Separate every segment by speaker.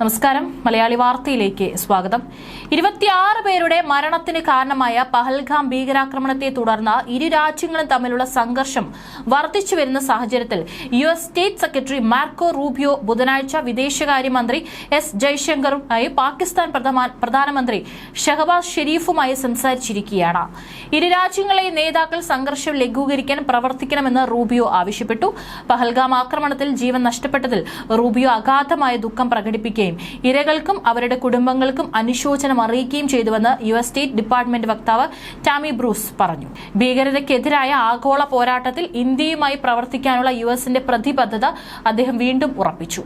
Speaker 1: നമസ്കാരം. മലയാളി വാർത്തയിലേക്ക് സ്വാഗതം. 26 പേരുടെ മരണത്തിന് കാരണമായ പഹൽഗാം ഭീകരാക്രമണത്തെ തുടർന്ന് ഇരു രാജ്യങ്ങളും തമ്മിലുള്ള സംഘർഷം വർദ്ധിച്ചുവരുന്ന സാഹചര്യത്തിൽ US state secretary Marco Rubio ബുധനാഴ്ച വിദേശകാര്യമന്ത്രി എസ് ജയശങ്കറുമായി പാകിസ്ഥാൻ പ്രധാനമന്ത്രി ഷഹബാസ് ഷെരീഫുമായി സംസാരിച്ചിരിക്കുകയാണ്. ഇരു രാജ്യങ്ങളെ നേതാക്കൾ സംഘർഷം ലഘൂകരിക്കാൻ പ്രവർത്തിക്കണമെന്ന് റൂബിയോ ആവശ്യപ്പെട്ടു. പഹൽഗാം ആക്രമണത്തിൽ ജീവൻ നഷ്ടപ്പെട്ടതിൽ റൂബിയോ അഗാധമായ ദുഃഖം പ്രകടിപ്പിക്കുകയും ഇരകൾക്കും അവരുടെ കുടുംബങ്ങൾക്കും അനുശോചനം അറിയിക്കുകയും ചെയ്തുവെന്ന് US സ്റ്റേറ്റ് ഡിപ്പാർട്ട്മെന്റ് വക്താവ് ടാമി ബ്രൂസ് പറഞ്ഞു. ഭീകരതയ്ക്കെതിരായ ആഗോള പോരാട്ടത്തിൽ ഇന്ത്യയുമായി പ്രവർത്തിക്കാനുള്ള USന്റെ പ്രതിബദ്ധത അദ്ദേഹം വീണ്ടും ഉറപ്പിച്ചു.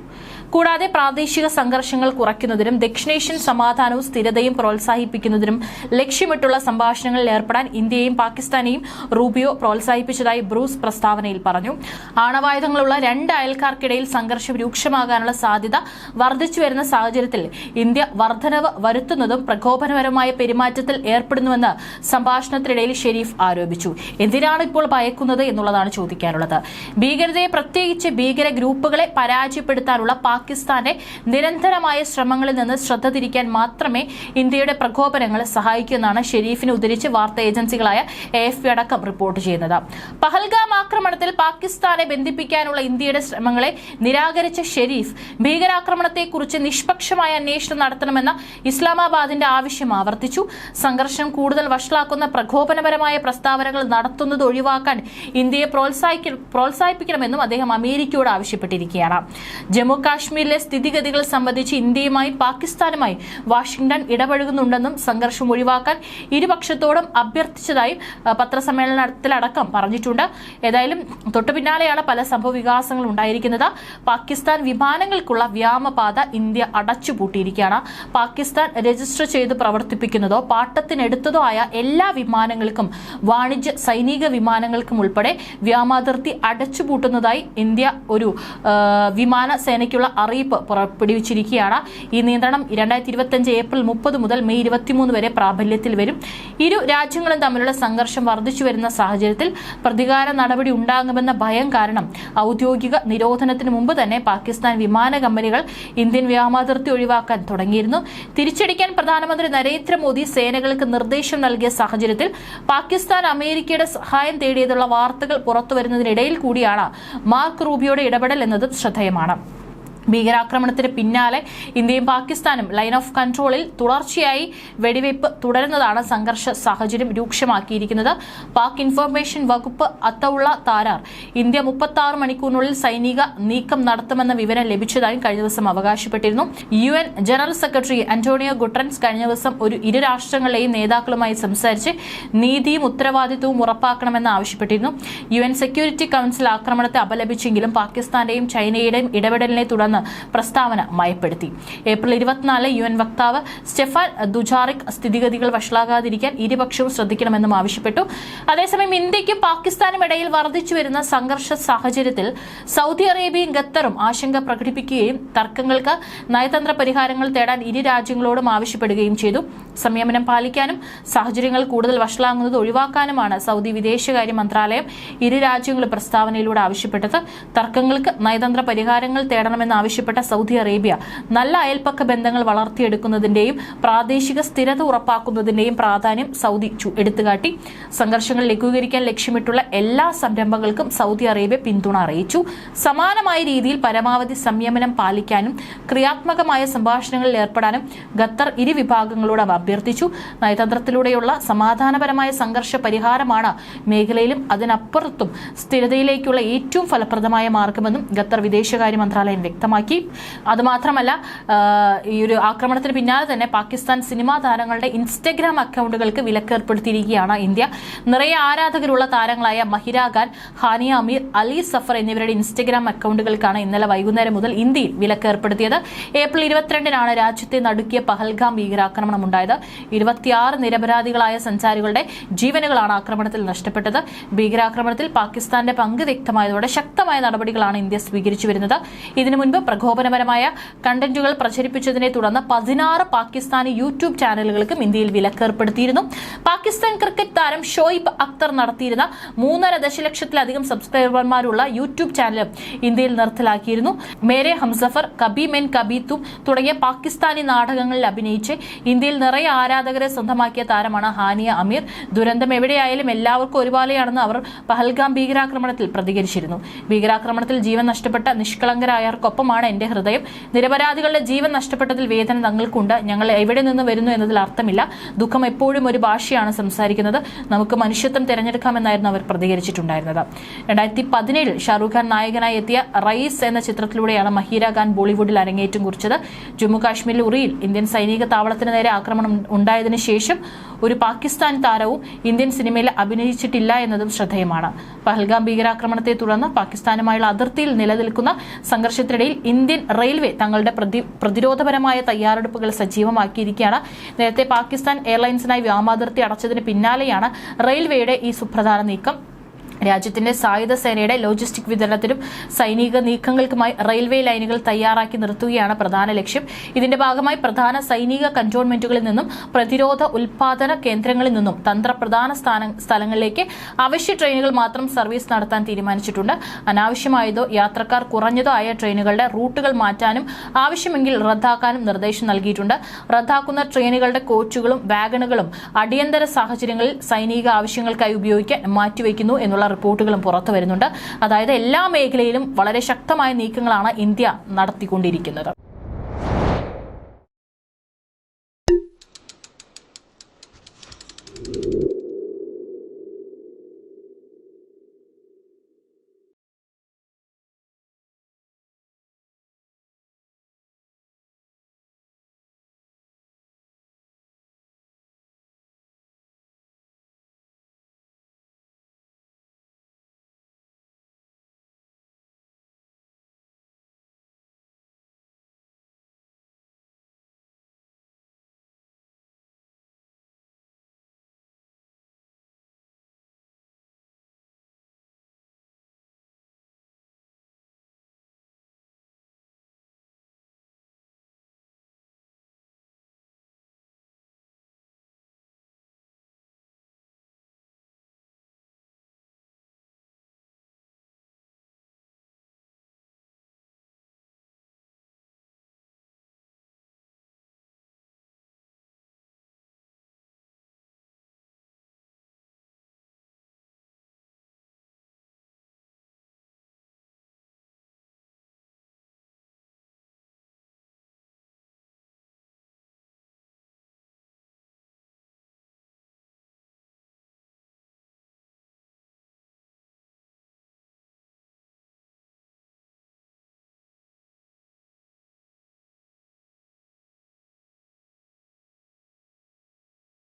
Speaker 1: കൂടാതെ പ്രാദേശിക സംഘർഷങ്ങൾ കുറയ്ക്കുന്നതിനും ദക്ഷിണേഷ്യൻ സമാധാനവും സ്ഥിരതയും പ്രോത്സാഹിപ്പിക്കുന്നതിനും ലക്ഷ്യമിട്ടുള്ള സംഭാഷണങ്ങളിൽ ഏർപ്പെടാൻ ഇന്ത്യയെയും പാകിസ്ഥാനെയും റൂബിയോ പ്രോത്സാഹിപ്പിച്ചതായി ബ്രൂസ് പ്രസ്താവനയിൽ പറഞ്ഞു. ആണവായുധങ്ങളുള്ള രണ്ട് അയൽക്കാർക്കിടയിൽ സംഘർഷം രൂക്ഷമാകാനുള്ള സാധ്യത വർദ്ധിച്ചുവരുന്ന സാഹചര്യത്തിൽ ഇന്ത്യ വർധനവ് വരുത്തുന്നതും പ്രകോപനപരമായ പെരുമാറ്റത്തിൽ ഏർപ്പെടുന്നുവെന്ന് സംഭാഷണത്തിനിടയിൽ ഷെരീഫ് ആരോപിച്ചു. എന്തിനാണ് ഇപ്പോൾ ഭയക്കുന്നത് എന്നുള്ളതാണ് ചോദിക്കാനുള്ളത്. ഭീകരതയെ, പ്രത്യേകിച്ച് ഭീകര ഗ്രൂപ്പുകളെ പരാജയപ്പെടുത്താനുള്ള പാകിസ്ഥാന്റെ നിരന്തരമായ ശ്രമങ്ങളിൽ നിന്ന് ശ്രദ്ധ തിരിക്കാൻ മാത്രമേ ഇന്ത്യയുടെ പ്രകോപനങ്ങൾ സഹായിക്കുമെന്നാണ് ഷെരീഫിനെ ഉദ്ധരിച്ച് വാർത്താ ഏജൻസികളായ AFP അടക്കം റിപ്പോർട്ട് ചെയ്യുന്നത്. പഹൽഗാം ആക്രമണത്തിൽ പാകിസ്ഥാനെ ബന്ധിപ്പിക്കാനുള്ള ഇന്ത്യയുടെ ശ്രമങ്ങളെ നിരാകരിച്ച ഷെരീഫ് ഭീകരാക്രമണത്തെക്കുറിച്ച് നിഷ്പക്ഷമായ അന്വേഷണം നടത്തണമെന്ന ഇസ്ലാമാബാദിന്റെ ആവശ്യം ആവർത്തിച്ചു. സംഘർഷം കൂടുതൽ വഷളാക്കുന്ന പ്രകോപനപരമായ പ്രസ്താവനകൾ നടത്തുന്നത് ഒഴിവാക്കാൻ ഇന്ത്യയെ പ്രോത്സാഹിപ്പിക്കണമെന്നും അദ്ദേഹം അമേരിക്കയോട് ആവശ്യപ്പെട്ടിരിക്കുകയാണ്. ജമ്മു കാശ്മീരിലെ സ്ഥിതിഗതികൾ സംബന്ധിച്ച് ഇന്ത്യയുമായി പാകിസ്ഥാനുമായി വാഷിംഗ്ടൺ ഇടപഴകുന്നുണ്ടെന്നും സംഘർഷം ഒഴിവാക്കാൻ ഇരുപക്ഷത്തോടും അഭ്യർത്ഥിച്ചതായും പത്രസമ്മേളനത്തിലടക്കം പറഞ്ഞിട്ടുണ്ട്. ഏതായാലും തൊട്ടു പിന്നാലെയാണ് പല സംഭവ വികാസങ്ങൾ ഉണ്ടായിരിക്കുന്നത്. പാകിസ്ഥാൻ വിമാനങ്ങൾക്കുള്ള വ്യോമപാത ഇന്ത്യ അടച്ചുപൂട്ടിയിരിക്കുകയാണ്. പാകിസ്ഥാൻ രജിസ്റ്റർ ചെയ്ത് പ്രവർത്തിപ്പിക്കുന്നതോ പാട്ടത്തിനെടുത്തതോ ആയ എല്ലാ വിമാനങ്ങൾക്കും വാണിജ്യ സൈനിക വിമാനങ്ങൾക്കും ഉൾപ്പെടെ വ്യോമാതിർത്തി അടച്ചുപൂട്ടുന്നതായി ഇന്ത്യ ഒരു വിമാന സേനയ്ക്കുള്ള അറിയിപ്പ് പുറപ്പെടുവിച്ചിരിക്കുകയാണ്. ഈ നിയന്ത്രണം 2025 ഏപ്രിൽ 30 മുതൽ മെയ് 23 വരെ പ്രാബല്യത്തിൽ വരും. ഇരു രാജ്യങ്ങളും തമ്മിലുള്ള സംഘർഷം വർദ്ധിച്ചു വരുന്ന സാഹചര്യത്തിൽ പ്രതികാര നടപടി ഉണ്ടാകുമെന്ന ഭയം കാരണം ഔദ്യോഗിക നിരോധനത്തിന് മുമ്പ് തന്നെ പാകിസ്ഥാൻ വിമാന കമ്പനികൾ ഇന്ത്യൻ വ്യോമാതിർത്തി ഒഴിവാക്കാൻ തുടങ്ങിയിരുന്നു. തിരിച്ചടിക്കാൻ പ്രധാനമന്ത്രി നരേന്ദ്രമോദി സേനകൾക്ക് നിർദ്ദേശം നൽകിയ സാഹചര്യത്തിൽ പാകിസ്ഥാൻ അമേരിക്കയുടെ സഹായം തേടിയതുള്ള വാർത്തകൾ പുറത്തുവരുന്നതിനിടയിൽ കൂടിയാണ് മാർക്ക് റൂബിയോയുടെ ഇടപെടൽ എന്നതും ശ്രദ്ധേയമാണ്. ഭീകരാക്രമണത്തിന് പിന്നാലെ ഇന്ത്യയും പാകിസ്ഥാനും ലൈൻ ഓഫ് കൺട്രോളിൽ തുടർച്ചയായി വെടിവയ്പ് തുടരുന്നതാണ് സംഘർഷ സാഹചര്യം രൂക്ഷമാക്കിയിരിക്കുന്നത്. പാക് ഇൻഫർമേഷൻ വകുപ്പ് അത്തഉള്ള താരാർ ഇന്ത്യ 36 മണിക്കൂറിനുള്ളിൽ സൈനിക നീക്കം നടത്തുമെന്ന വിവരം ലഭിച്ചതായും കഴിഞ്ഞ ദിവസം അവകാശപ്പെട്ടിരുന്നു. UN ജനറൽ സെക്രട്ടറി അന്റോണിയോ ഗുട്ടറൻസ് കഴിഞ്ഞ ദിവസം ഇരു രാഷ്ട്രങ്ങളിലെയും നേതാക്കളുമായി സംസാരിച്ച് നീതിയും ഉത്തരവാദിത്വവും ഉറപ്പാക്കണമെന്ന് ആവശ്യപ്പെട്ടിരുന്നു. UN സെക്യൂരിറ്റി കൌൺസിൽ ആക്രമണത്തെ അപലപിച്ചെങ്കിലും പാകിസ്ഥാന്റെയും ചൈനയുടെയും ഇടപെടലിനെ തുടർന്ന് പ്രസ്താവന മയപ്പെടുത്തി. ഏപ്രിൽ 24 UN വക്താവ് സ്റ്റെഫാൻ ദുജാറിക് സ്ഥിതിഗതികൾ വഷളാകാതിരിക്കാൻ ഇരുപക്ഷവും ശ്രദ്ധിക്കണമെന്നും ആവശ്യപ്പെട്ടു. അതേസമയം ഇന്ത്യക്കും പാകിസ്ഥാനും ഇടയിൽ വർദ്ധിച്ചു വരുന്ന സംഘർഷ സാഹചര്യത്തിൽ സൗദി അറേബ്യയും ഖത്തറും ആശങ്ക പ്രകടിപ്പിക്കുകയും തർക്കങ്ങൾക്ക് നയതന്ത്ര പരിഹാരങ്ങൾ തേടാൻ ഇരു രാജ്യങ്ങളോടും ആവശ്യപ്പെടുകയും ചെയ്തു. സംയമനം പാലിക്കാനും സാഹചര്യങ്ങൾ കൂടുതൽ വഷളാകുന്നത് ഒഴിവാക്കാനുമാണ് സൗദി വിദേശകാര്യ മന്ത്രാലയം ഇരു രാജ്യങ്ങളും പ്രസ്താവനയിലൂടെ ആവശ്യപ്പെട്ടത്. തർക്കങ്ങൾക്ക് നയതന്ത്ര പരിഹാരങ്ങൾ തേടണമെന്ന് ആവശ്യപ്പെട്ട സൗദി അറേബ്യ നല്ല അയൽപ്പക്ക ബന്ധങ്ങൾ വളർത്തിയെടുക്കുന്നതിന്റെയും പ്രാദേശിക സ്ഥിരത ഉറപ്പാക്കുന്നതിന്റെയും പ്രാധാന്യം സൗദി എടുത്തുകാട്ടി. സംഘർഷങ്ങൾ ലഘൂകരിക്കാൻ ലക്ഷ്യമിട്ടുള്ള എല്ലാ സംരംഭങ്ങൾക്കും സൗദി അറേബ്യ പിന്തുണ അറിയിച്ചു. സമാനമായ രീതിയിൽ പരമാവധി സംയമനം പാലിക്കാനും ക്രിയാത്മകമായ സംഭാഷണങ്ങളിൽ ഏർപ്പെടാനും ഖത്തർ ഇരു വിഭാഗങ്ങളോട് അഭ്യർത്ഥിച്ചു. നയതന്ത്രത്തിലൂടെയുള്ള സമാധാനപരമായ സംഘർഷ പരിഹാരമാണ് മേഖലയിലും അതിനപ്പുറത്തും സ്ഥിരതയിലേക്കുള്ള ഏറ്റവും ഫലപ്രദമായ മാർഗമെന്നും ഖത്തർ വിദേശകാര്യ മന്ത്രാലയം വ്യക്തമാക്കി. അതുമാത്രമല്ല, ഈ ഒരു ആക്രമണത്തിന് പിന്നാലെ തന്നെ പാകിസ്ഥാൻ സിനിമാ താരങ്ങളുടെ ഇൻസ്റ്റഗ്രാം അക്കൗണ്ടുകൾക്ക് വിലക്കേർപ്പെടുത്തിയിരിക്കുകയാണ് ഇന്ത്യ. നിറയെ ആരാധകരുള്ള താരങ്ങളായ മഹിര ഖാൻ, ഹാനിയ അമീർ, അലി സഫർ എന്നിവരുടെ ഇൻസ്റ്റഗ്രാം അക്കൗണ്ടുകൾക്കാണ് ഇന്നലെ വൈകുന്നേരം മുതൽ ഇന്ത്യയിൽ വിലക്കേർപ്പെടുത്തിയത്. ഏപ്രിൽ 22 രാജ്യത്തെ നടുക്കിയ പഹൽഗാം ഭീകരാക്രമണം ഉണ്ടായത്. 26 നിരപരാധികളായ സഞ്ചാരികളുടെ ജീവനുകളാണ് ആക്രമണത്തിൽ നഷ്ടപ്പെട്ടത്. ഭീകരാക്രമണത്തിൽ പാകിസ്ഥാന്റെ പങ്ക് വ്യക്തമായതോടെ ശക്തമായ നടപടികളാണ് ഇന്ത്യ സ്വീകരിച്ചു വരുന്നത്. ഇതിനു മുൻപ് പ്രകോപനപരമായ കണ്ടന്റുകൾ പ്രചരിപ്പിച്ചതിനെ തുടർന്ന് 16 പാകിസ്ഥാനി യൂട്യൂബ് ചാനലുകൾക്കും ഇന്ത്യയിൽ വിലക്കേർപ്പെടുത്തിയിരുന്നു. പാകിസ്ഥാൻ ക്രിക്കറ്റ് താരം ഷോയിബ് അക്തർ നടത്തിയിരുന്ന 3.5 ദശലക്ഷത്തിലധികം സബ്സ്ക്രൈബർമാരുള്ള യൂട്യൂബ് ചാനൽ ഇന്ത്യയിൽ നിർത്തലാക്കിയിരുന്നു. മേരെ ഹംസഫർ, കബി മെൻ കബി തും തുടങ്ങിയ പാകിസ്ഥാനി നാടകങ്ങളിൽ അഭിനയിച്ച് ഇന്ത്യയിൽ നിറയെ ആരാധകരെ സ്വന്തമാക്കിയ താരമാണ് ഹാനിയ അമീർ. ദുരന്തം എവിടെയായാലും എല്ലാവർക്കും ഒരുപോലെയാണെന്ന് അവർ പഹൽഗാം ഭീകരാക്രമണത്തിൽ പ്രതികരിച്ചിരുന്നു. ഭീകരാക്രമണത്തിൽ ജീവൻ നഷ്ടപ്പെട്ട നിഷ്കളങ്കരായവർക്കൊപ്പമാണ് എന്റെ ഹൃദയം. നിരപരാധികളുടെ ജീവൻ നഷ്ടപ്പെട്ടതിൽ വേദന തങ്ങൾക്കുണ്ട്. ഞങ്ങൾ എവിടെ നിന്ന് വരുന്നു എന്നതിൽ അർത്ഥമില്ല. ദുഃഖം എപ്പോഴും ഒരു ഭാഷയാണ് സംസാരിക്കുന്നത്. നമുക്ക് മനുഷ്യത്വം തിരഞ്ഞെടുക്കാമെന്നായിരുന്നു അവർ പ്രതികരിച്ചിട്ടുണ്ടായിരുന്നത്. 2017 ഷാറൂഖ് ഖാൻ നായകനായി എത്തിയ റയീസ് എന്ന ചിത്രത്തിലൂടെയാണ് മഹീര ഖാൻ ബോളിവുഡിൽ അരങ്ങേറ്റം കുറിച്ചത്. ജമ്മു കാശ്മീരിൽ ഉറിയിൽ ഇന്ത്യൻ സൈനിക താവളത്തിന് നേരെ ആക്രമണം ഉണ്ടായതിനു ശേഷം ഒരു പാകിസ്ഥാൻ താരവും ഇന്ത്യൻ സിനിമയിൽ അഭിനയിച്ചിട്ടില്ല എന്നതും ശ്രദ്ധേയമാണ്. പഹൽഗാം ഭീകരാക്രമണത്തെ തുടർന്ന് പാകിസ്ഥാനുമായുള്ള അതിർത്തിയിൽ നിലനിൽക്കുന്ന സംഘർഷത്തിനിടയിൽ ഇന്ത്യൻ റെയിൽവേ തങ്ങളുടെ പ്രതിരോധപരമായ തയ്യാറെടുപ്പുകൾ സജീവമാക്കിയിരിക്കുകയാണ്. നേരത്തെ പാകിസ്ഥാൻ എയർലൈൻസിനായി വ്യോമാതിർത്തി അടച്ചതിന് പിന്നാലെയാണ് റെയിൽവേയുടെ ഈ സുപ്രധാന നീക്കം. രാജ്യത്തിന്റെ സായുധ സേനയുടെ ലോജിസ്റ്റിക് വിതരണത്തിനും സൈനിക നീക്കങ്ങൾക്കുമായി റെയിൽവേ ലൈനുകൾ തയ്യാറാക്കി നിർത്തുകയാണ് പ്രധാന ലക്ഷ്യം. ഇതിന്റെ ഭാഗമായി പ്രധാന സൈനിക കന്റോൺമെന്റുകളിൽ നിന്നും പ്രതിരോധ ഉൽപാദന കേന്ദ്രങ്ങളിൽ നിന്നും തന്ത്രപ്രധാന സ്ഥലങ്ങളിലേക്ക് അവശ്യ ട്രെയിനുകൾ മാത്രം സർവീസ് നടത്താൻ തീരുമാനിച്ചിട്ടുണ്ട്. അനാവശ്യമായതോ യാത്രക്കാർ കുറഞ്ഞതോ ആയ ട്രെയിനുകളുടെ റൂട്ടുകൾ മാറ്റാനും ആവശ്യമെങ്കിൽ റദ്ദാക്കാനും നിർദ്ദേശം നൽകിയിട്ടുണ്ട്. റദ്ദാക്കുന്ന ട്രെയിനുകളുടെ കോച്ചുകളും വാഗണുകളും അടിയന്തര സാഹചര്യങ്ങളിൽ സൈനിക ആവശ്യങ്ങൾക്കായി ഉപയോഗിക്കാൻ മാറ്റിവെക്കുന്നു എന്നുള്ള റിപ്പോർട്ടുകളും പുറത്തു വരുന്നുണ്ട്. അതായത് എല്ലാ മേഖലയിലും വളരെ ശക്തമായ നീക്കങ്ങളാണ് ഇന്ത്യ നടത്തിക്കൊണ്ടിരിക്കുന്നത്.